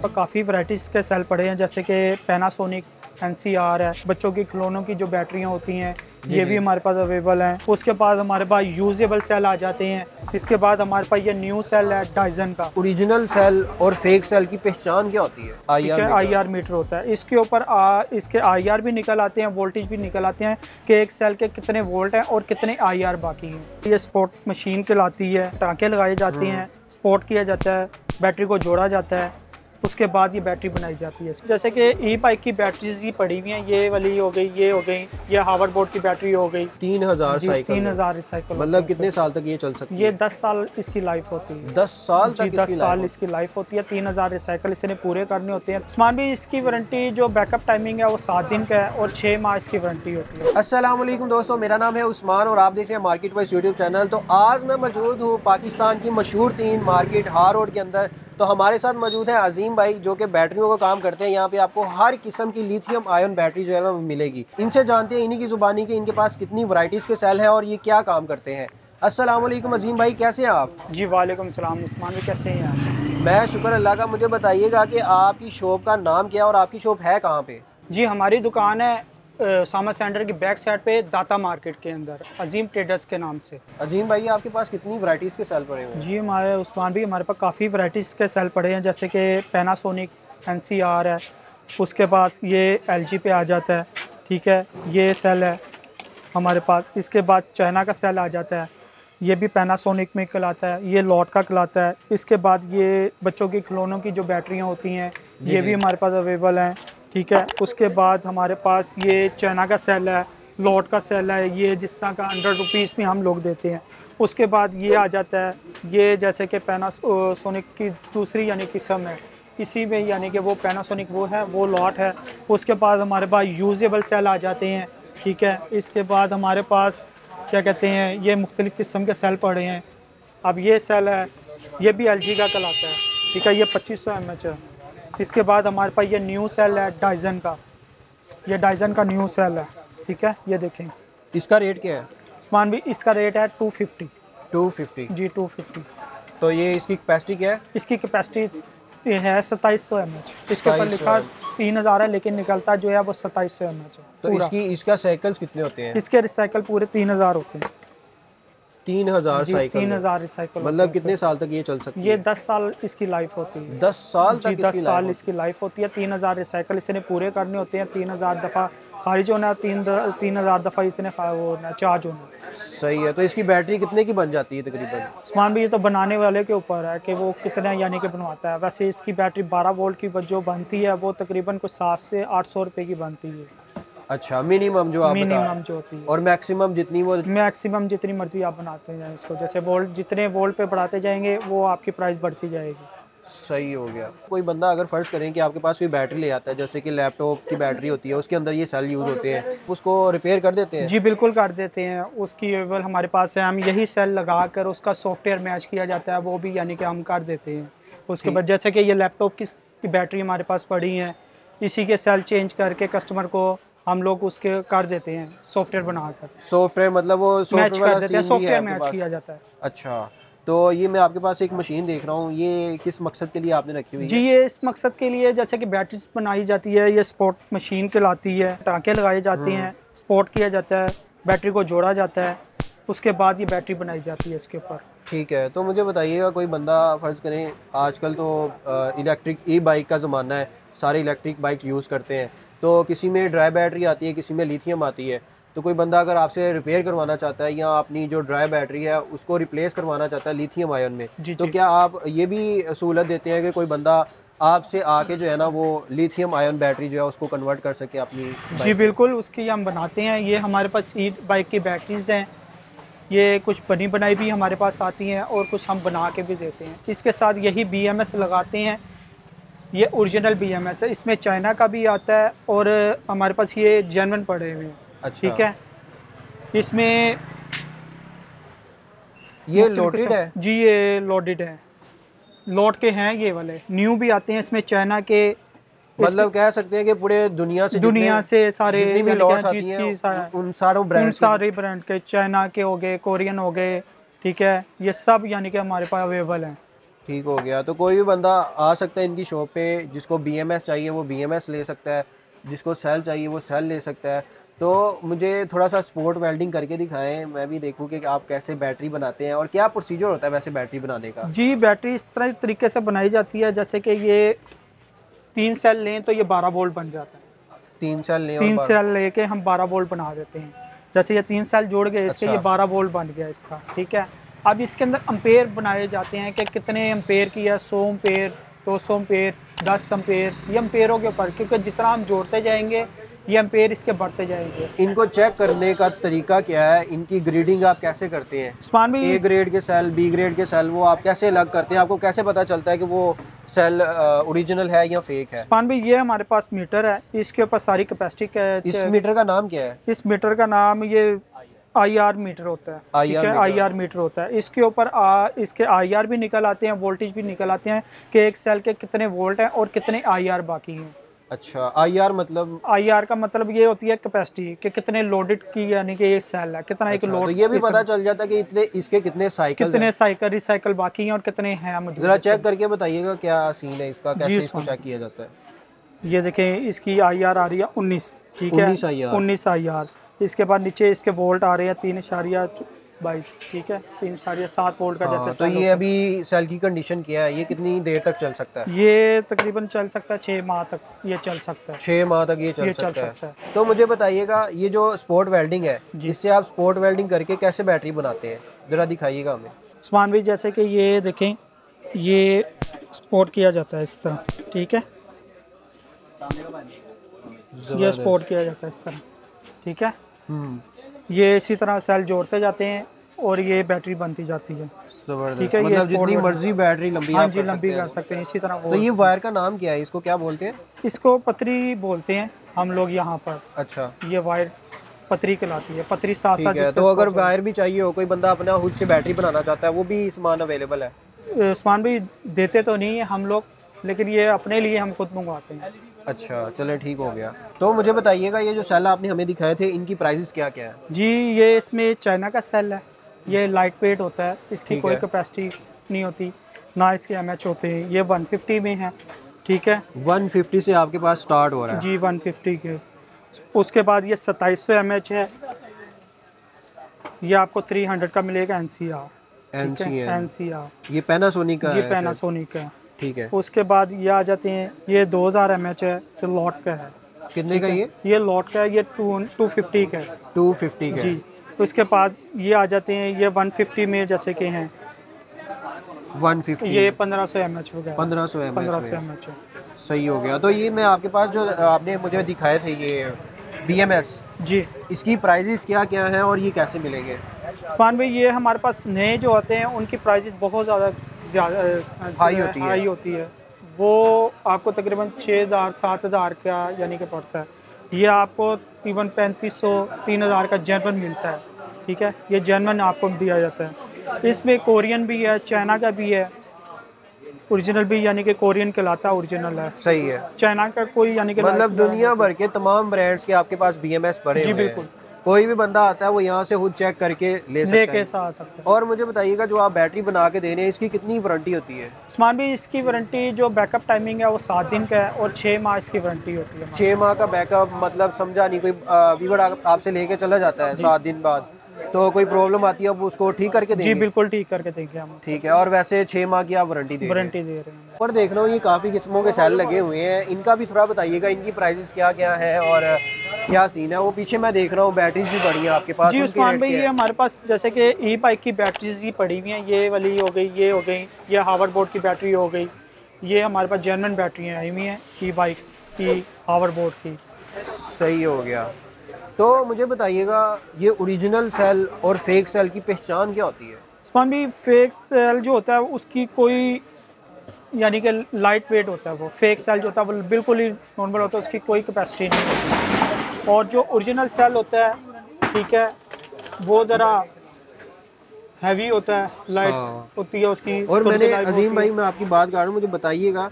पास काफ़ी वैराइटीज़ के सेल पड़े हैं, जैसे कि पैनासोनिक, NCR है, बच्चों की खिलौनों की जो बैटरियां होती हैं ये भी हमारे पास अवेलेबल हैं। उसके बाद हमारे पास यूजेबल सेल आ जाते हैं। इसके बाद हमारे पास ये न्यू सेल है डाइजन का। ओरिजिनल सेल और फेक सेल की पहचान क्या होती है? IR मीटर होता है। इसके ऊपर इसके IR भी निकल आते हैं, वोल्टेज भी निकल आते हैं कि एक सेल के कितने वोल्ट हैं और कितने IR बाकी हैं। ये स्पोर्ट मशीन कहलाती है, टाँके लगाए जाते हैं, स्पोर्ट किया जाता है, बैटरी को जोड़ा जाता है, उसके बाद ये बैटरी बनाई जाती है। जैसे कि ई बाइक की बैटरीज ही पड़ी हुई हैं, ये वाली हो गई, ये हो गई, ये हावर बोर्ड की बैटरी हो गई। 3000 साइकिल, 3000 साइकिल। मतलब कितने साल तक ये चल सकती है? ये 10 साल इसकी लाइफ होती है। 10 साल तक 10 साल इसकी लाइफ होती है। 3000 रिसाइकल इसने पूरे करने होते हैं। सामान भी इसकी वारंटी जो बैकअप टाइमिंग है वो 7 दिन का है और 6 माह इसकी वारंटी होती है। अस्सलाम वालेकुम दोस्तों, मेरा नाम है उस्मान और आप देख रहे हैं मार्केट वाइज यूट्यूब चैनल। तो आज मैं मौजूद हूँ पाकिस्तान की मशहूर 3 मार्केट हार रोड के अंदर। तो हमारे साथ मौजूद है अजीम भाई जो कि बैटरियों का काम करते हैं। यहाँ पे आपको हर किस्म की लिथियम आयन बैटरी जो है ना मिलेगी। इनसे जानते हैं इन्हीं की ज़ुबानी के इनके पास कितनी वैरायटीज़ के सेल हैं और ये क्या काम करते हैं। अस्सलाम वालेकुम अजीम भाई, कैसे हैं आप? जी वालेकुम सलाम उस्मान भाई, कैसे हैं आप? मैं शुक्र अल्लाह का। मुझे बताइएगा कि आपकी शॉप का नाम क्या है और आपकी शॉप है कहाँ पे? जी हमारी दुकान है सामा सेंटर की बैक साइड पे दाता मार्केट के अंदर, अजीम ट्रेडर्स के नाम से। अजीम भाई आपके पास कितनी वैरायटीज़ के सेल पड़े हुए हैं? जी हमारे उस्मान भी हमारे पास काफ़ी वैरायटीज़ के सेल पड़े हैं, जैसे कि पैनासोनिक, NCR है, उसके बाद ये LG पे आ जाता है, ठीक है, ये सेल है हमारे पास। इसके बाद चाइना का सेल आ जाता है, ये भी पैनासोनिक में कहलाता है, ये लॉट का कहलाता है। इसके बाद ये बच्चों की खिलौनों की जो बैटरियाँ होती हैं ये भी हमारे पास अवेलेबल हैं, ठीक है। उसके बाद हमारे पास ये चाइना का सेल है, लॉट का सेल है, ये जिस तरह का 100 रुपीज़ में हम लोग देते हैं। उसके बाद ये आ जाता है, ये जैसे कि पैनासोनिक की दूसरी यानी किस्म है, इसी में यानी कि वो पैनासोनिक वो है, वो लॉट है। उसके बाद हमारे पास यूजेबल सेल आ जाते हैं, ठीक है। इसके बाद हमारे पास क्या कहते हैं, ये मुख्तलिफ़ किस्म के सेल पड़े हैं। अब ये सेल है, ये भी LG का कहलाता है, ठीक है, ये 2500 mAh है। इसके बाद हमारे पास ये न्यू सेल है डाइजन का, ये डाइजन का न्यू सेल है, ठीक है, ये देखें। इसका रेट क्या है? सामान भी इसका रेट है 250। 250 जी 250। तो ये इसकी कैपेसिटी क्या है? इसकी कैपेसिटी है 2700 mAh। इसके ऊपर लिखा 3000 है लेकिन निकलता जो है वो 2700 mAh है। तो इसका साइकिल्स कितने होते हैं? इसके रिसाइकल पूरे 3000 होते हैं। 3000 साइकिल? 3000 रिसाइकल। मतलब कितने साल तक ये चल सकती है? ये 10 साल इसकी लाइफ होती है। 10 साल तक? 10 साल इसकी लाइफ होती है। 3000 रिसाइकल इसने पूरे करने होते हैं। 3000 दफ़ा खारिज होना, 3000 दफ़ा इसने वो होना, चार्ज होना। सही है। तो इसकी बैटरी कितने की बन जाती है तकरीबन? सामान भी ये तो बनाने वाले के ऊपर है कि वो कितना यानी कि बनवाता है। वैसे इसकी बैटरी 12 वोल्ट की जो बनती है वो तकरीबन कुछ 700 से 800 रुपये की बनती है। अच्छा, मिनिमम जो आप मिनिमम जो होती है। और मैक्सिमम जितनी वो? मैक्सिमम जितनी मर्जी आप बनाते हैं इसको, जैसे वोल्ट जितने वोल्ट पे बढ़ाते जाएंगे वो आपकी प्राइस बढ़ती जाएगी। सही हो गया। कोई बंदा अगर फ़र्ज़ करें कि आपके पास कोई बैटरी ले आता है, जैसे कि लैपटॉप की बैटरी होती है, उसके अंदर ये सेल यूज़ होते हैं, उसको रिपेयर कर देते हैं? जी बिल्कुल कर देते हैं। उसकी अवेलेबल हमारे पास है, हम यही सेल लगा कर उसका सॉफ्टवेयर मैच किया जाता है, वो भी यानी कि हम कर देते हैं। उसके बाद जैसे कि ये लैपटॉप की बैटरी हमारे पास पड़ी है, इसी के सेल चेंज करके कस्टमर को हम लोग उसके कर देते हैं सॉफ्टवेयर बनाकर। सॉफ्टवेयर मतलब वो मैच कर देते हैं, सॉफ्टवेयर मैच किया जाता है। अच्छा, तो ये मैं आपके पास एक मशीन देख रहा हूँ, ये किस मकसद के लिए आपने रखी हुई है? जी ये इस मकसद के लिए जैसे कि बैटरीज बनाई जाती है, ये स्पोर्ट मशीन कहलाती है, टाँके लगाए जाते हैं, स्पोर्ट किया जाता है, बैटरी को जोड़ा जाता है, उसके बाद ये बैटरी बनाई जाती है इसके ऊपर। ठीक है। तो मुझे बताइएगा, कोई बंदा फ़र्ज़ करें, आजकल तो इलेक्ट्रिक ई बाइक का ज़माना है, सारे इलेक्ट्रिक बाइक यूज़ करते हैं, तो किसी में ड्राई बैटरी आती है, किसी में लिथियम आती है। तो कोई बंदा अगर आपसे रिपेयर करवाना चाहता है या अपनी जो ड्राई बैटरी है उसको रिप्लेस करवाना चाहता है लिथियम आयन में, तो क्या आप ये भी सहूलत देते हैं कि कोई बंदा आपसे आके जो है ना वो लिथियम आयन बैटरी जो है उसको कन्वर्ट कर सके अपनी? जी बिल्कुल, उसकी हम बनाते हैं। ये हमारे पास ई बाइक की बैटरीज हैं, ये कुछ बनी बनाई भी हमारे पास आती हैं और कुछ हम बना के भी देते हैं। इसके साथ यही BMS लगाते हैं, ये ओरिजिनल BMS है, इसमें चाइना का भी आता है और हमारे पास ये जेन्युइन पड़े हुए हैं। अच्छा, ठीक है। इसमें ये लोडेड है? जी ये लोडेड है, लोड के हैं ये वाले। न्यू भी आते हैं इसमें चाइना के, मतलब कह सकते हैं कि पूरे दुनिया से सारे जितनी भी लॉट्स आती हैं उन सारे ब्रांड के, चाइना के हो गए, कोरियन हो गए, ठीक है, ये सब यानी कि हमारे पास अवेलेबल हैं। ठीक हो गया। तो कोई भी बंदा आ सकता है इनकी शॉप पे, जिसको BMS चाहिए वो BMS ले सकता है, जिसको सेल चाहिए वो सेल ले सकता है। तो मुझे थोड़ा सा स्पोर्ट वेल्डिंग करके दिखाएं, मैं भी देखूं कि आप कैसे बैटरी बनाते हैं और क्या प्रोसीजर होता है वैसे बैटरी बनाने का। जी, बैटरी इस तरह तरीके से बनाई जाती है, जैसे कि ये 3 सेल लें तो ये 12 वोल्ट बन जाता है। 3 सेल लें 3 और सेल लेके हम 12 वोल्ट बना देते हैं। जैसे ये 3 सेल जोड़ गए इसके, ये 12 वोल्ट बन गया इसका, ठीक है। अब इसके अंदर अम्पेयर बनाए जाते हैं कि कितने अम्पेयर की है, 100 अम्पेयर, 200 अम्पेयर, 10 अम्पेयर, ये अम्पेयरों के ऊपर, क्योंकि जितना हम जोड़ते जाएंगे ये अम्पेयर इसके बढ़ते जाएंगे। इनको चेक करने का तरीका क्या है, इनकी ग्रेडिंग आप कैसे करते हैं? उस्मान भाई, ए ग्रेड के सेल, बी ग्रेड के सेल, वो आप कैसे अलग करते हैं? आपको कैसे पता चलता है कि वो सेल ओरिजिनल है या फेक है? उस्मान भाई, ये हमारे पास मीटर है, इसके ऊपर सारी कैपेसिटी इस मीटर का नाम क्या है? इस मीटर का नाम ये IR मीटर होता है, ठीक है, IR मीटर होता है। इसके ऊपर इसके IR भी निकल आते हैं, वोल्टेज भी निकल आते हैं कि एक सेल के कितने वोल्ट हैं और कितने IR बाकी हैं। अच्छा, IR मतलब? IR का मतलब ये होती है कैपेसिटी कि कितने लोडेड की, यानी कि ये सेल है कितना एक लोड। तो ये भी पता चल जाता है कि इतने इसके कितने साइकिल, कितने साइकिल रिसाइकल बाकी हैं और कितने हैं मौजूद। जरा चेक करके बताइएगा क्या सीन है इसका, कैसे इसको चेक किया जाता है? ये देखें, इसकी IR आ रही है 19, ठीक है, 19 IR। इसके बाद नीचे इसके वोल्ट आ रहे हैं 3.22, ठीक है, 3.7 वोल्ट का जैसे। तो ये अभी सेल की कंडीशन क्या है, ये कितनी देर तक चल सकता है? ये तकरीबन चल सकता है 6 माह तक, ये चल सकता है 6 माह तक ये चल सकता है। तो मुझे बताइएगा, ये जो स्पोर्ट वेल्डिंग है, इससे आप स्पोर्ट वेल्डिंग करके कैसे बैटरी बनाते हैं, जरा दिखाइएगा हमें। उस्मान भाई, जैसे कि ये देखें, ये स्पोर्ट किया जाता है इस तरह, ठीक है, ये स्पोर्ट किया जाता है इस तरह, ठीक है। ये इसी तरह सेल जोड़ते जाते हैं और ये बैटरी बनती जाती है। ठीक है, मतलब जितनी मर्जी बैटरी लंबी, हाँ जी, लंबी कर सकते हैं इसी तरह। तो ये वायर का नाम क्या है, इसको क्या बोलते हैं? इसको पतरी बोलते हैं हम लोग यहाँ पर। अच्छा, ये वायर पतरी कहलाती है, पतरी साथ साथ। तो अगर वायर भी चाहिए हो, कोई बंदा अपना खुद से बैटरी बनाना चाहता है, वो भी सामान अवेलेबल है? सामान भी देते तो नहीं है हम लोग, लेकिन ये अपने लिए हम खुद मंगवाते हैं। अच्छा, चले ठीक हो गया। तो मुझे बताइएगा, ये जो सेल आपने हमें दिखाए थे, इनकी प्राइसेस क्या क्या है? जी, ये इसमें चाइना का सेल है, ये लाइट वेट होता है, इसकी कोई कैपेसिटी नहीं होती, ना इसके MH होते हैं। ये 150 में है, ठीक है, 150 से आपके पास स्टार्ट हो रहा है? जी, 150 के। उसके बाद ये 2700 MH है, ये आपको 300 का मिलेगा NCR। ये पैनासोनिक का जी, है? पैनासोनिक का, ठीक है। उसके बाद ये आ जाते हैं, ये 2000 MH है, ये लॉट का है। कितने का ये लॉट का है, ये 250 का है। 250 का? जी। उसके बाद ये आ जाते हैं, ये 150 में जैसे कि हैं 150, ये 1500 MH वगैरह, 1500 MH है। सही हो गया। तो ये मैं आपके पास जो आपने मुझे दिखाए थे, ये BMS, जी, इसकी प्राइजेस क्या क्या हैं और ये कैसे मिलेंगे? उस्मान भाई, ये हमारे पास नए जो आते हैं उनकी प्राइसेस बहुत ज़्यादा हाई होती है। वो आपको तकरीबन 6000-7000 का यानी कि पड़ता है। ये आपको तकरीबन 3500-3000 का जेनवन मिलता है, ठीक है, ये जेनवन आपको दिया जाता है। इसमें कोरियन भी है, चाइना का भी है, ओरिजिनल भी, यानी कि कोरियन कहलाता है, ओरिजिनल है। सही है। चाइना का कोई, यानी कि मतलब दुनिया भर के तमाम ब्रांड्स के आपके पास BMS पड़े हुए हैं। बिल्कुल। कोई भी बंदा आता है वो यहाँ से खुद चेक करके ले सकता है। और मुझे बताइएगा, जो आप बैटरी बना के दे रहे हैं, इसकी कितनी वारंटी होती है? उस्मान भी, इसकी वारंटी जो बैकअप टाइमिंग है वो 7 दिन का है और 6 माह इसकी वारंटी होती है। 6 माह का बैकअप मतलब समझा नहीं, कोई वीवर आपसे लेके चला जाता है 7 दिन बाद, तो कोई प्रॉब्लम आती है आप उसको ठीक करके देंगे? जी, बिल्कुल ठीक करके देंगे हम। ठीक है। और वैसे 6 माह की आप वारंटी दे रहे हैं? और देख रहा हूँ ये काफ़ी किस्मों के सेल लगे हुए हैं, इनका भी थोड़ा बताइएगा, इनकी प्राइसेस क्या क्या है और क्या सीन है? वो पीछे मैं देख रहा हूँ बैटरीज भी पड़ी हैं आपके पास। जी उस्मान भाई, ये हमारे पास जैसे कि ई बाइक की बैटरीज ही पड़ी हुई हैं, ये वाली हो गई, ये हो गई, ये हावर बोर्ड की बैटरी हो गई, ये हमारे पास जेन्युइन बैटरियाँ आई हुई हैं ई बाइक की, हावर बोर्ड की। सही हो गया। तो मुझे बताइएगा, ये ओरिजिनल सेल और फेक सेल की पहचान क्या होती है? उस्मान भाई, फेक सेल जो होता है उसकी कोई, यानी कि लाइट वेट होता है, वो फेक सेल जो होता है वो बिल्कुल ही नॉर्मल होता है, उसकी कोई कैपेसिटी नहीं होती। और जो ओरिजिनल सेल होता है, ठीक है, वो ज़रा हैवी होता है, लाइट होती है उसकी। और मैंने अजीम भाई, मैं आपकी बात कर रहा हूँ, मुझे बताइएगा,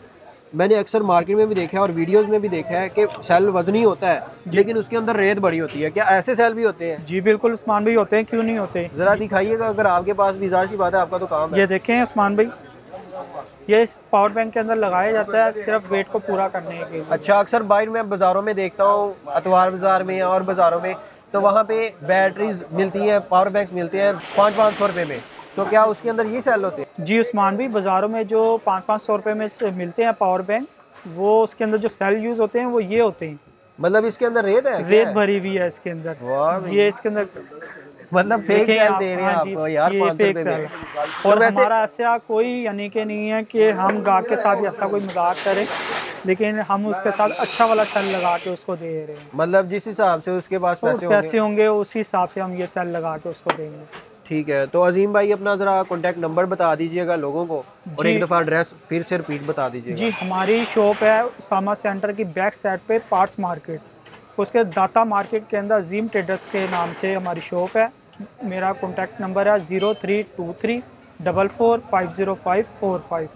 मैंने अक्सर मार्केट में भी देखा है और वीडियोस में भी देखा है कि सेल वजनी होता है लेकिन उसके अंदर रेत बड़ी होती है, क्या ऐसे सेल भी होते हैं? जी बिल्कुल उस्मान भाई, होते हैं, क्यों नहीं होते। ज़रा दिखाइएगा, अगर आपके पास भी, ज़ाहिर सी बात है आपका तो काम है। ये देखें उस्मान भाई, ये इस पावर बैंक के अंदर लगाया जाता है सिर्फ वेट को पूरा करने के लिए। अच्छा, अक्सर बाहर मैं बाज़ारों में देखता हूँ, अतवार बाज़ार में और बाज़ारों में, तो वहाँ पे बैटरीज मिलती है, पावर बैंक्स मिलते हैं 500-500 रुपये में, तो क्या उसके अंदर ये सेल होते हैं? जी उस्मान भी, बाज़ारों में जो 500-500 रुपये में मिलते हैं पावर बैंक, वो उसके अंदर जो सेल यूज़ होते हैं वो ये होते हैं। मतलब इसके अंदर रेत है? रेत भरी हुई है इसके अंदर। वाह, ये इसके अंदर मतलब फेक देखें सेल आप, दे रहे हैं हाँ जी, आपको यार ये 500 फेक रुपये सेल में। है। और हमारा ऐसा कोई यानी कि नहीं है कि हम गाहक के साथ ऐसा कोई मजाक करें, लेकिन हम उसके साथ अच्छा वाला सेल लगा के उसको दे रहे हैं। मतलब जिस हिसाब से उसके पास पैसे होंगे उसी हिसाब से हम ये सेल लगा के उसको देंगे। ठीक है, तो अजीम भाई अपना ज़रा कॉन्टैक्ट नंबर बता दीजिएगा लोगों को, और एक दफ़ा एड्रेस फिर से रिपीट बता दीजिएगा। जी, हमारी शॉप है उसामा सेंटर की बैक साइड पे पार्ट्स मार्केट, उसके दाता मार्केट के अंदर अजीम ट्रेडर्स के नाम से हमारी शॉप है। मेरा कॉन्टैक्ट नंबर है 032344504545।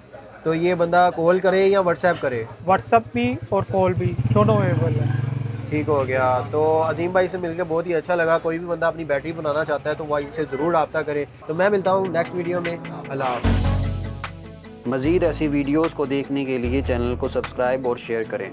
तो ये बंदा कॉल करे या व्हाट्सएप करे? व्हाट्सएप भी और कॉल भी दोनों अवेलेबल है। ठीक हो गया। तो अजीम भाई से मिलकर बहुत ही अच्छा लगा। कोई भी बंदा अपनी बैटरी बनाना चाहता है तो वह इनसे ज़रूर रब्ता करे। तो मैं मिलता हूँ नेक्स्ट वीडियो में। अल्लाह हाफ़िज़। मज़ीद ऐसी वीडियोज़ को देखने के लिए चैनल को सब्सक्राइब और शेयर करें।